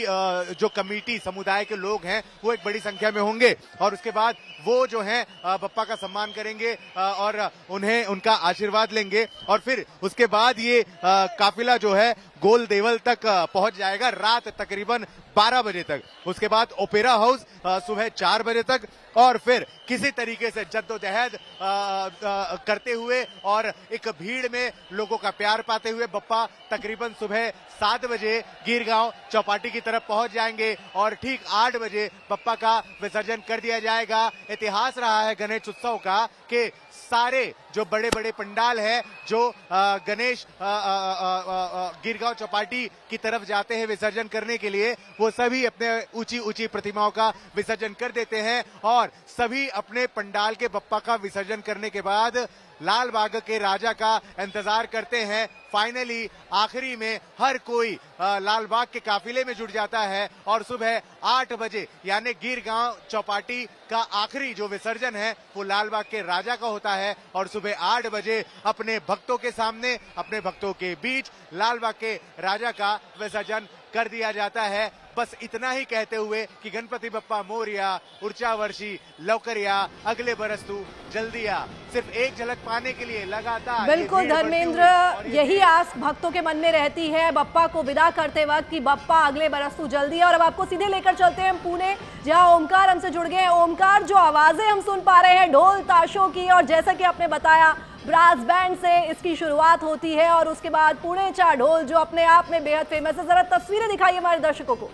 जो कमेटी समुदाय के लोग हैं वो एक बड़ी संख्या में होंगे और उसके बाद वो जो है बप्पा का सम्मान करेंगे और उन्हें उनका आशीर्वाद लेंगे और फिर उसके बाद ये काफिला जो है गोल देवल तक पहुंच जाएगा रात तकरीबन 12 बजे तक। उसके बाद ओपेरा हाउस सुबह 4 बजे तक और फिर किसी तरीके से जद्दोजहद करते हुए और एक भीड़ में लोगों का प्यार पाते हुए बप्पा तकरीबन सुबह 7 बजे गिरगांव चौपाटी की तरफ पहुंच जाएंगे और ठीक 8 बजे बप्पा का विसर्जन कर दिया जाएगा। इतिहास रहा है गणेश उत्सव का कि सारे जो बड़े बड़े पंडाल है जो गणेश गिरगांव चौपाटी की तरफ जाते हैं विसर्जन करने के लिए, वो सभी अपने ऊंची ऊंची प्रतिमाओं का विसर्जन कर देते हैं और सभी अपने पंडाल के बप्पा का विसर्जन करने के बाद लाल बाग के राजा का इंतजार करते हैं। फाइनली आखिरी में हर कोई लाल बाग के काफिले में जुट जाता है और सुबह 8 बजे यानी गिर गांव चौपाटी का आखिरी जो विसर्जन है वो लाल बाग के राजा का होता है और सुबह 8 बजे अपने भक्तों के सामने, अपने भक्तों के बीच लाल बाग के राजा का विसर्जन कर दिया जाता है। बस इतना ही कहते हुए कि गणपति बप्पा मोरिया, ऊर्जा वर्षी लौकरिया, अगले बरस तू जल्दी आ। सिर्फ एक झलक पाने के लिए लगातार बिल्कुल धर्मेंद्र, यही आस भक्तों के मन में रहती है बप्पा को विदा करते वक्त कि बप्पा अगले बरस तू जल्दी आ। और अब आपको सीधे लेकर चलते हैं पुणे, जहां ओमकार हमसे जुड़ गए हैं। ओमकार, जो आवाजें हम सुन पा रहे हैं ढोल ताशों की, और जैसा कि आपने बताया ब्रास बैंड से इसकी शुरुआत होती है और उसके बाद पुणे चा ढोल जो अपने आप में बेहद फेमस है। जरा तस्वीरें दिखाइए हमारे दर्शकों को।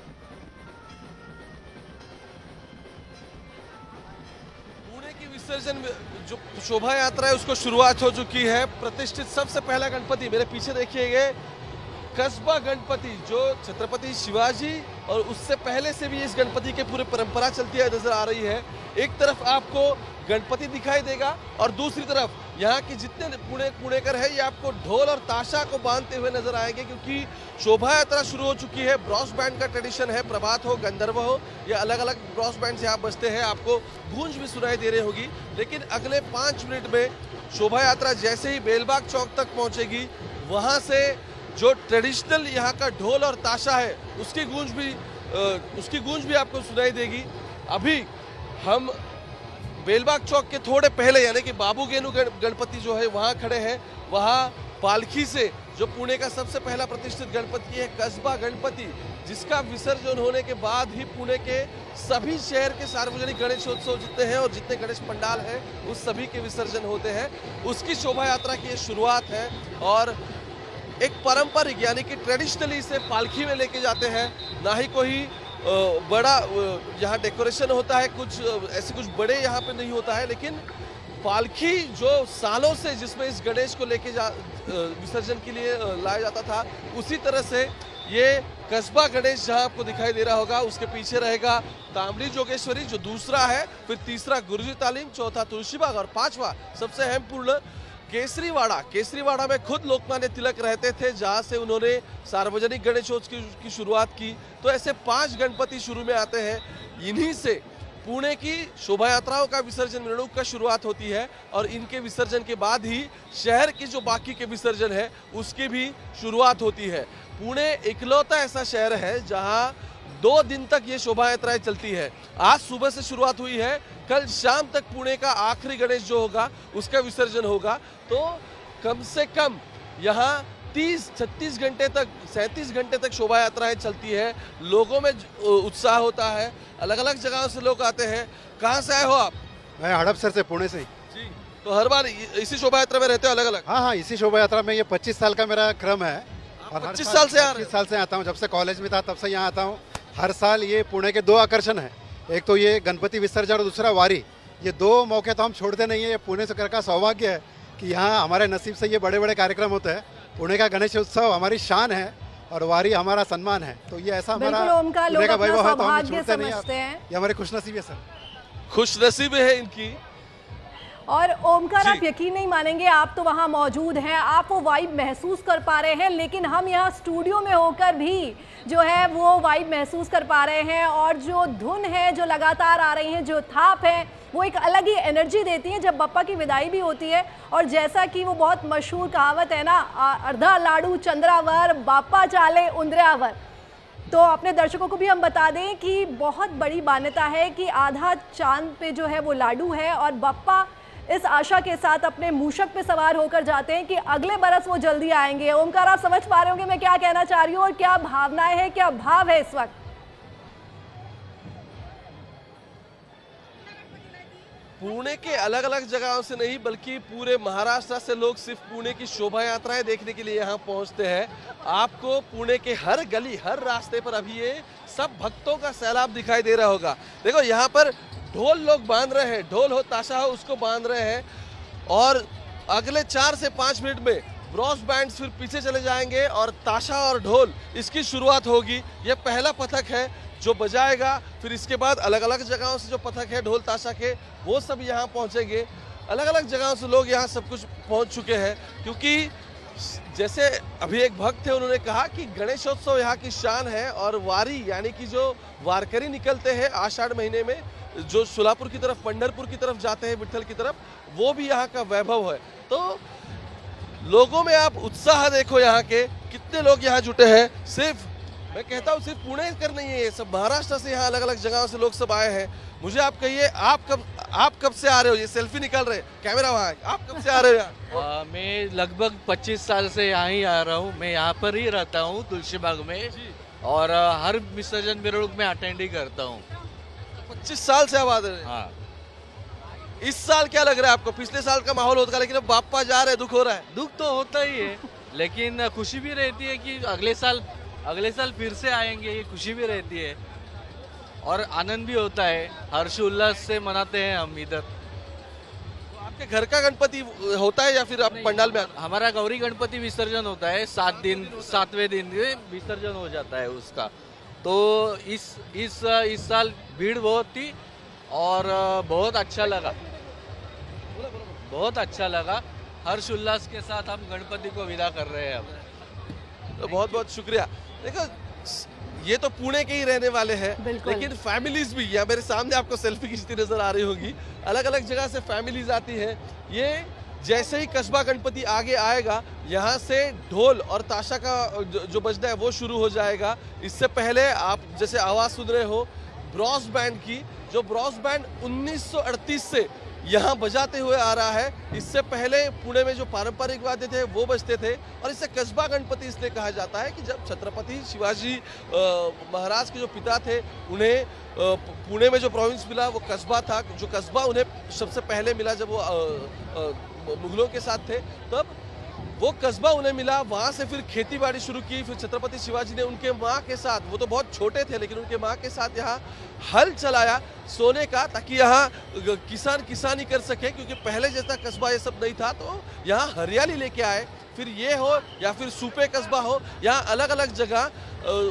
पुणे की विसर्जन जो शोभा यात्रा है उसको शुरुआत हो चुकी है। प्रतिष्ठित सबसे पहला गणपति मेरे पीछे देखिएगा, कस्बा गणपति जो छत्रपति शिवाजी और उससे पहले से भी इस गणपति के पूरे परंपरा चलती है नजर आ रही है। एक तरफ आपको गणपति दिखाई देगा और दूसरी तरफ यहाँ की जितने पुणेकर है ये आपको ढोल और ताशा को बांधते हुए नजर आएंगे, क्योंकि शोभा यात्रा शुरू हो चुकी है। ब्रॉस बैंड का ट्रेडिशन है, प्रभात हो, गंधर्व हो, या अलग अलग ब्रॉस बैंड से आप बजते हैं, आपको गूंज भी सुनाई दे रही होगी। लेकिन अगले 5 मिनट में शोभा यात्रा जैसे ही बेलबाग चौक तक पहुंचेगी, वहां से जो ट्रेडिशनल यहाँ का ढोल और ताशा है उसकी गूंज भी आपको सुनाई देगी। अभी हम बेलबाग चौक के थोड़े पहले यानी कि बाबू गेनू गणपति जो है वहाँ खड़े हैं। वहाँ पालकी से जो पुणे का सबसे पहला प्रतिष्ठित गणपति है कस्बा गणपति, जिसका विसर्जन होने के बाद ही पुणे के सभी शहर के सार्वजनिक गणेशोत्सव जितने हैं और जितने गणेश पंडाल हैं उस सभी के विसर्जन होते हैं। उसकी शोभा यात्रा की ये शुरुआत है और एक पारंपरिक यानी कि ट्रेडिशनली इसे पालकी में लेके जाते हैं। ना ही कोई बड़ा यहाँ डेकोरेशन होता है, कुछ बड़े यहाँ पे नहीं होता है, लेकिन पालकी जो सालों से जिसमें इस गणेश को लेके विसर्जन के लिए लाया जाता था, उसी तरह से ये कस्बा गणेश जहाँ आपको दिखाई दे रहा होगा उसके पीछे रहेगा तांबड़ी जोगेश्वरी जो दूसरा है, फिर तीसरा गुरुजी तालीम, चौथा तुलसीबाग और पांचवा सबसे अहमपूर्ण केसरीवाड़ा में खुद लोकमान्य तिलक रहते थे, जहां से उन्होंने सार्वजनिक गणेशोत्सव की शुरुआत की। तो ऐसे 5 गणपति शुरू में आते हैं, इन्हीं से पुणे की शोभा यात्राओं का विसर्जन मिरणूक का शुरुआत होती है और इनके विसर्जन के बाद ही शहर की जो बाकी के विसर्जन है उसकी भी शुरुआत होती है। पुणे इकलौता ऐसा शहर है जहां 2 दिन तक ये शोभा यात्राएं चलती है। आज सुबह से शुरुआत हुई है, कल शाम तक पुणे का आखिरी गणेश जो होगा उसका विसर्जन होगा। तो कम से कम यहाँ 30-36 घंटे तक 37 घंटे तक शोभा यात्राएं चलती है। लोगों में उत्साह होता है, अलग अलग जगहों से लोग आते हैं। कहाँ से आए हो आप? मैं हड़पसर से, पुणे से। जी, तो हर बार इसी शोभा यात्रा में रहते हो अलग अलग? हाँ, इसी शोभा यात्रा में। ये 25 साल का मेरा क्रम है और 25 साल से 25 साल से आता हूँ। जब से कॉलेज में था तब से यहाँ आता हूँ। हर साल ये पुणे के 2 आकर्षण है, एक तो ये गणपति विसर्जन और दूसरा वारी। ये 2 मौके तो हम छोड़ते नहीं है। ये पुणे शहर का सौभाग्य है कि यहाँ हमारे नसीब से ये बड़े बड़े कार्यक्रम होते हैं। पुणे का गणेश उत्सव हमारी शान है और वारी हमारा सम्मान है। तो ये ऐसा हमारा पुणे का वैभव है, तो हम छोड़ते नहीं है। ये हमारी खुशनसीबी है सर, खुशनसीबी है इनकी। और ओमकार, आप यकीन नहीं मानेंगे, आप तो वहां मौजूद हैं, आप वो वाइब महसूस कर पा रहे हैं, लेकिन हम यहाँ स्टूडियो में होकर भी जो है वो वाइब महसूस कर पा रहे हैं। और जो धुन है जो लगातार आ रही है, जो थाप है, वो एक अलग ही एनर्जी देती है जब बप्पा की विदाई भी होती है। और जैसा कि वो बहुत मशहूर कहावत है ना, अर्धा लाडू चंद्रावर बाप्पा चाले उंद्रावर, तो अपने दर्शकों को भी हम बता दें कि बहुत बड़ी मान्यता है कि आधा चांद पे जो है वो लाडू है और बप्पा इस आशा के साथ अपने मूषक पे सवार होकर जाते हैं कि अगले बरस वो जल्दी आएंगे। ओमकार, आप समझ पा रहे होंगे मैं क्या कहना चाह रही हूँ और क्या भावनाएं हैं, क्या भाव है इस वक्त? पुणे के अलग अलग जगहों से नहीं बल्कि पूरे महाराष्ट्र से लोग सिर्फ पुणे की शोभा यात्राएं देखने के लिए यहाँ पहुँचते हैं। आपको पुणे के हर गली, हर रास्ते पर अभी ये सब भक्तों का सैलाब दिखाई दे रहा होगा। देखो यहाँ पर ढोल लोग बांध रहे हैं, ढोल हो ताशा हो उसको बांध रहे हैं और अगले 4 से 5 मिनट में ब्रॉस बैंड फिर पीछे चले जाएंगे और ताशा और ढोल इसकी शुरुआत होगी। ये पहला पथक है जो बजाएगा, फिर इसके बाद अलग अलग जगहों से जो पथक है ढोल ताशा के वो सब यहाँ पहुँचेंगे। अलग अलग जगहों से लोग यहाँ सब कुछ पहुँच चुके हैं, क्योंकि जैसे अभी एक भक्त थे, उन्होंने कहा कि गणेशोत्सव यहाँ की शान है और वारी यानी कि जो वारकरी निकलते हैं आषाढ़ महीने में, जो सोलापुर की तरफ, पंढरपुर की तरफ जाते हैं, विट्ठल की तरफ, वो भी यहाँ का वैभव है। तो लोगों में आप उत्साह देखो, यहाँ के कितने लोग यहाँ जुटे हैं। सिर्फ मैं कहता हूँ सिर्फ पुणे कर नहीं है, ये सब महाराष्ट्र से यहाँ अलग अलग जगहों से लोग सब आए हैं। मुझे आप कहिए, आप कब से आ रहे हो? ये सेल्फी निकाल रहे, कैमरा वहाँ है, आप कब से आ रहे हो यहाँ? मैं लगभग 25 साल से यहाँ ही आ रहा हूँ। मैं यहाँ पर ही रहता हूँ तुलसी बाग में, और हर विसर्जन मेरे में अटेंड ही करता हूँ। 25 साल से आप आ रहे हैं? हाँ। इस साल क्या लग रहा है आपको? पिछले साल का माहौल होता, लेकिन अब बापा जा रहे हैं, दुख हो रहा है? दुख तो होता ही है, लेकिन खुशी भी रहती है कि अगले साल फिर से आएंगे, ये खुशी भी रहती है और आनंद भी होता है। हर्ष उल्लास से मनाते हैं हम इधर। तो आपके घर का गणपति होता है या फिर आप पंडाल में? हमारा गौरी गणपति विसर्जन होता है 7वें दिन विसर्जन हो जाता है उसका। तो इस साल भीड़ बहुत थी और बहुत अच्छा लगा। हर्ष उल्लास के साथ हम गणपति को विदा कर रहे हैं अब। तो बहुत बहुत शुक्रिया। देखो, ये तो पुणे के ही रहने वाले हैं, लेकिन फैमिलीज भी, यहाँ मेरे सामने आपको सेल्फी खींचती नजर आ रही होगी, अलग अलग जगह से फैमिलीज आती है। ये जैसे ही कस्बा गणपति आगे आएगा, यहाँ से ढोल और ताशा का जो बजना है वो शुरू हो जाएगा। इससे पहले आप जैसे आवाज सुन रहे हो ब्रॉस बैंड की, जो ब्रॉस बैंड 1938 से यहाँ बजाते हुए आ रहा है। इससे पहले पुणे में जो पारंपरिक वाद्य थे वो बजते थे, और इसे कस्बा गणपति इसलिए कहा जाता है कि जब छत्रपति शिवाजी महाराज के जो पिता थे, उन्हें पुणे में जो प्रोविंस मिला वो कस्बा था। जो कस्बा उन्हें सबसे पहले मिला जब वो मुगलों के साथ थे, तब वो कस्बा उन्हें मिला। वहाँ से फिर खेती बाड़ी शुरू की। फिर छत्रपति शिवाजी ने उनके माँ के साथ, वो तो बहुत छोटे थे लेकिन उनके माँ के साथ यहाँ हल चलाया सोने का, ताकि यहाँ किसानी कर सके, क्योंकि पहले जैसा कस्बा ये सब नहीं था। तो यहाँ हरियाली लेके आए। फिर ये हो या फिर सूपे कस्बा हो, यहाँ अलग अलग जगह।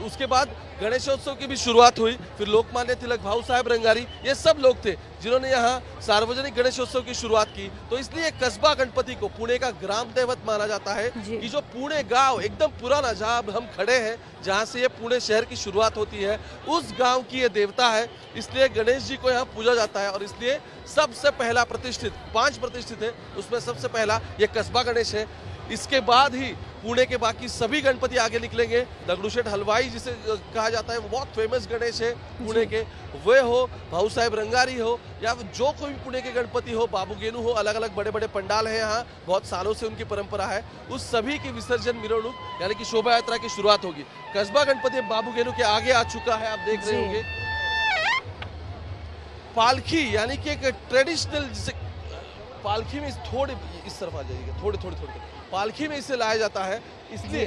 उसके बाद गणेशोत्सव की भी शुरुआत हुई। फिर लोकमान्य तिलक, भाऊ साहेब रंगारी, ये सब लोग थे जिन्होंने यहाँ सार्वजनिक गणेशोत्सव की शुरुआत की। तो इसलिए कस्बा गणपति को पुणे का ग्राम देवत माना जाता है कि जो पुणे गांव एकदम पुराना, जहाँ हम खड़े हैं, जहाँ से ये पुणे शहर की शुरुआत होती है, उस गांव की ये देवता है। इसलिए गणेश जी को यहाँ पूजा जाता है, और इसलिए सबसे पहला प्रतिष्ठित, 5 प्रतिष्ठित है, उसमें सबसे पहला ये कस्बा गणेश है। इसके बाद ही पुणे के बाकी सभी गणपति आगे निकलेंगे। दगड़ूशेठ हलवाई जिसे कहा जाता है, वो बहुत फेमस गणेश है पुणे के, वे हो, भाऊ साहेब रंगारी हो, या जो कोई भी पुणे के गणपति हो, बाबू गेनू हो, अलग अलग बड़े बड़े पंडाल हैं यहाँ, बहुत सालों से उनकी परंपरा है। उस सभी की विसर्जन मिरोनुक यानी कि शोभा यात्रा की शुरुआत होगी। कस्बा गणपति बाबू गेनू के आगे आ चुका है, आप देख रहे होंगे। पालखी यानी कि एक ट्रेडिशनल, जिसे पालखी में थोड़े इस तरफ आ जाइएगा, थोड़े पालखी में इसे लाया जाता है, इसलिए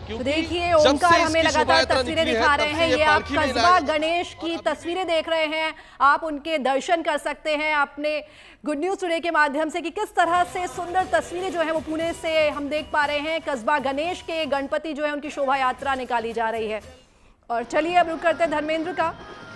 तो देखिए ओमकार हमें लगातार तस्वीरें दिखा रहे हैं। ये आप कस्बा गणेश की तस्वीरें देख रहे हैं, आप उनके दर्शन कर सकते हैं अपने गुड न्यूज टुडे के माध्यम से, कि किस तरह से सुंदर तस्वीरें जो है वो पुणे से हम देख पा रहे हैं। कस्बा गणेश के गणपति जो है उनकी शोभा यात्रा निकाली जा रही है। और चलिए अब रुक करते हैं धर्मेंद्र का,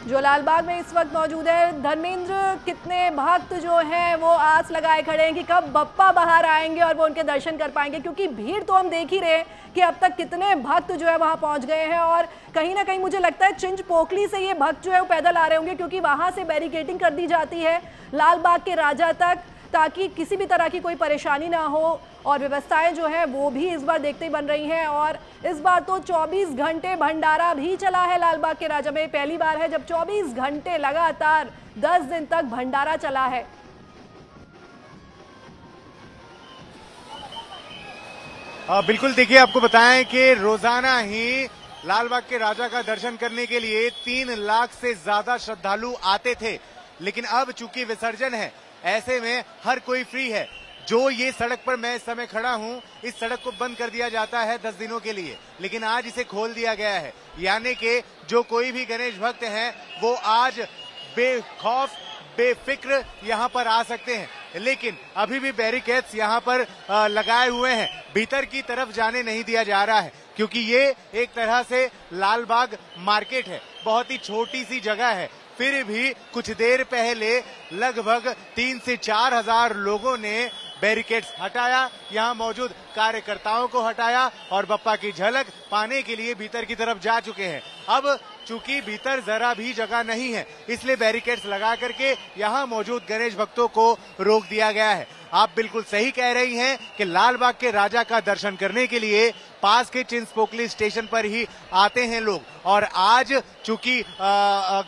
जो लालबाग में इस वक्त मौजूद है। धर्मेंद्र, कितने भक्त जो हैं वो आस लगाए खड़े हैं कि कब बप्पा बाहर आएंगे और वो उनके दर्शन कर पाएंगे, क्योंकि भीड़ तो हम देख ही रहे हैं कि अब तक कितने भक्त जो है वहां पहुंच गए हैं। और कहीं ना कहीं मुझे लगता है चिंच पोखली से ये भक्त जो है वो पैदल आ रहे होंगे, क्योंकि वहां से बैरिकेडिंग कर दी जाती है लालबाग के राजा तक, ताकि किसी भी तरह की कोई परेशानी ना हो। और व्यवस्थाएं जो है वो भी इस बार देखते ही बन रही हैं। और इस बार तो 24 घंटे भंडारा भी चला है लालबाग के राजा में। पहली बार है जब 24 घंटे लगातार 10 दिन तक भंडारा चला है। बिल्कुल, देखिए आपको बताएं कि रोजाना ही लालबाग के राजा का दर्शन करने के लिए 3 लाख से ज्यादा श्रद्धालु आते थे, लेकिन अब चूंकि विसर्जन है, ऐसे में हर कोई फ्री है। जो ये सड़क पर मैं इस समय खड़ा हूं, इस सड़क को बंद कर दिया जाता है 10 दिनों के लिए, लेकिन आज इसे खोल दिया गया है। यानी कि जो कोई भी गणेश भक्त हैं वो आज बेखौफ बेफिक्र यहाँ पर आ सकते हैं। लेकिन अभी भी बैरिकेड्स यहाँ पर लगाए हुए हैं, भीतर की तरफ जाने नहीं दिया जा रहा है, क्योंकि ये एक तरह से लालबाग मार्केट है, बहुत ही छोटी सी जगह है। फिर भी कुछ देर पहले लगभग 3 से 4 हजार लोगों ने बैरिकेड्स हटाया, यहाँ मौजूद कार्यकर्ताओं को हटाया और बप्पा की झलक पाने के लिए भीतर की तरफ जा चुके हैं। अब चूंकि भीतर जरा भी जगह नहीं है, इसलिए बैरिकेड्स लगा करके यहाँ मौजूद गणेश भक्तों को रोक दिया गया है। आप बिल्कुल सही कह रही हैं कि लाल बाग के राजा का दर्शन करने के लिए पास के चिंचपोकली स्टेशन पर ही आते हैं लोग। और आज चूंकि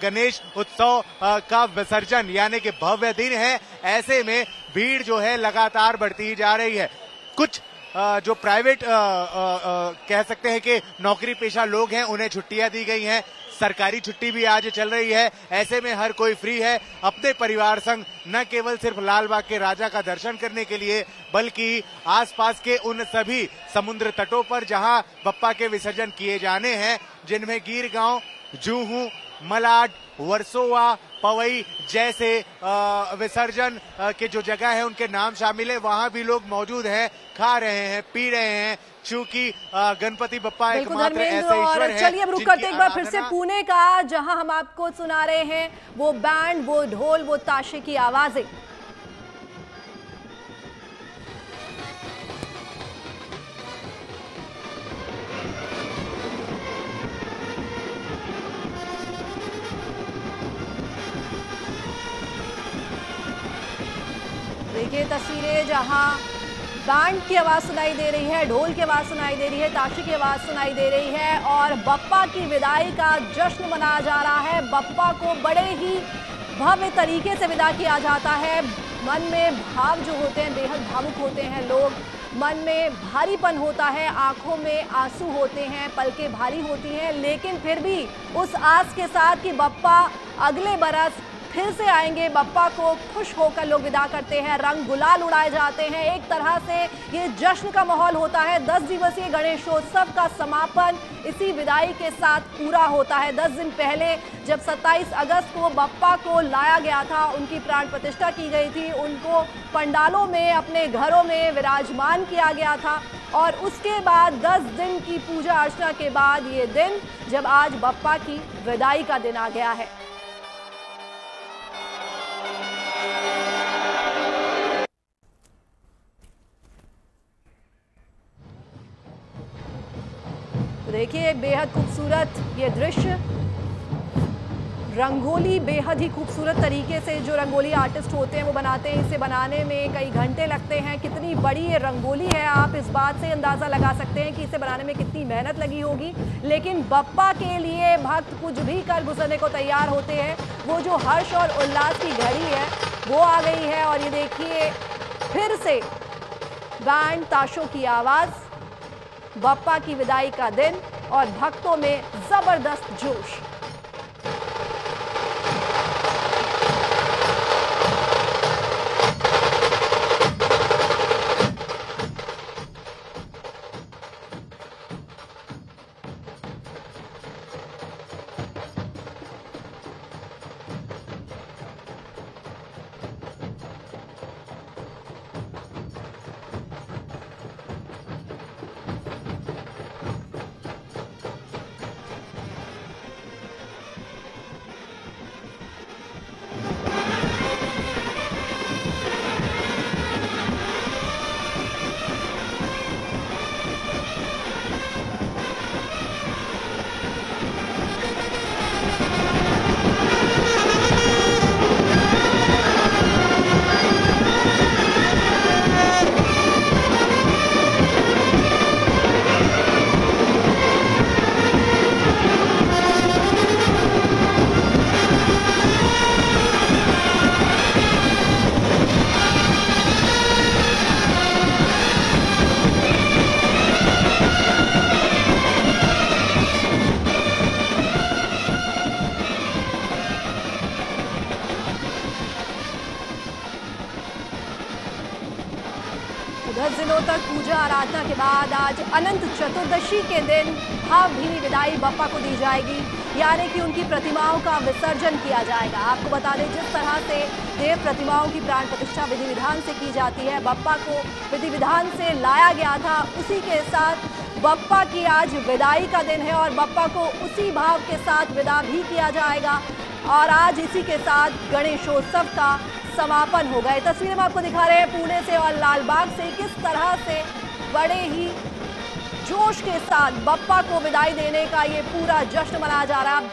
गणेश उत्सव का विसर्जन यानी कि भव्य दिन है, ऐसे में भीड़ जो है लगातार बढ़ती ही जा रही है। कुछ जो प्राइवेट कह सकते हैं कि नौकरी पेशा लोग हैं, उन्हें छुट्टियां दी गई हैं, सरकारी छुट्टी भी आज चल रही है। ऐसे में हर कोई फ्री है अपने परिवार संग न केवल सिर्फ लाल बाग के राजा का दर्शन करने के लिए, बल्कि आसपास के उन सभी समुद्र तटों पर जहां बप्पा के विसर्जन किए जाने हैं, जिनमें गीर गांव, जूहू, मलाड, वर्सोवा, पवई जैसे विसर्जन के जो जगह है उनके नाम शामिल है, वहां भी लोग मौजूद हैं, खा रहे हैं, पी रहे हैं, क्योंकि गणपति बप्पा एकमात्र ऐसे ईश्वर हैं। चलिए अब रुक करते एक बार फिर से पुणे का, जहां हम आपको सुना रहे हैं वो बैंड, वो ढोल, वो ताशे की आवाजें। देखिए तस्वीरें जहां बैंड की आवाज सुनाई दे रही है, ढोल की आवाज सुनाई दे रही है, ताशे की आवाज सुनाई दे रही है और बप्पा की विदाई का जश्न मनाया जा रहा है। बप्पा को बड़े ही भव्य तरीके से विदा किया जाता है। मन में भाव जो होते हैं, बेहद भावुक होते हैं लोग, मन में भारीपन होता है, आंखों में आंसू होते हैं, पलकें भारी होती हैं, लेकिन फिर भी उस आस के साथ कि बप्पा अगले बरस फिर से आएंगे, बप्पा को खुश होकर लोग विदा करते हैं, रंग गुलाल उड़ाए जाते हैं। एक तरह से ये जश्न का माहौल होता है। 10 दिवसीय गणेशोत्सव का समापन इसी विदाई के साथ पूरा होता है। 10 दिन पहले जब 27 अगस्त को बप्पा को लाया गया था, उनकी प्राण प्रतिष्ठा की गई थी, उनको पंडालों में, अपने घरों में विराजमान किया गया था और उसके बाद 10 दिन की पूजा अर्चना के बाद ये दिन जब आज बप्पा की विदाई का दिन आ गया है। देखिए बेहद खूबसूरत ये दृश्य, रंगोली बेहद ही खूबसूरत तरीके से जो रंगोली आर्टिस्ट होते हैं वो बनाते हैं। इसे बनाने में कई घंटे लगते हैं। कितनी बड़ी ये रंगोली है, आप इस बात से अंदाज़ा लगा सकते हैं कि इसे बनाने में कितनी मेहनत लगी होगी। लेकिन बप्पा के लिए भक्त कुछ भी कर गुजरने को तैयार होते हैं। वो जो हर्ष और उल्लास की घड़ी है वो आ गई है और ये देखिए फिर से बैंड, ताशों की आवाज़, बप्पा की विदाई का दिन और भक्तों में जबरदस्त जोश। तक पूजा आराधना के बाद आज अनंत चतुर्दशी के दिन भावभीनी विदाई बप्पा को दी जाएगी, यानी कि उनकी प्रतिमाओं का विसर्जन किया जाएगा। आपको बता दें जिस तरह से देव प्रतिमाओं की प्राण प्रतिष्ठा विधि विधान से की जाती है, बप्पा को विधि विधान से लाया गया था, उसी के साथ बप्पा की आज विदाई का दिन है और बप्पा को उसी भाव के साथ विदा भी किया जाएगा। और आज इसी के साथ गणेशोत्सव का समापन होगा। ये तस्वीरें हम आपको दिखा रहे हैं पुणे से और लालबाग से, किस तरह से बड़े ही जोश के साथ बप्पा को विदाई देने का ये पूरा जश्न मनाया जा रहा है।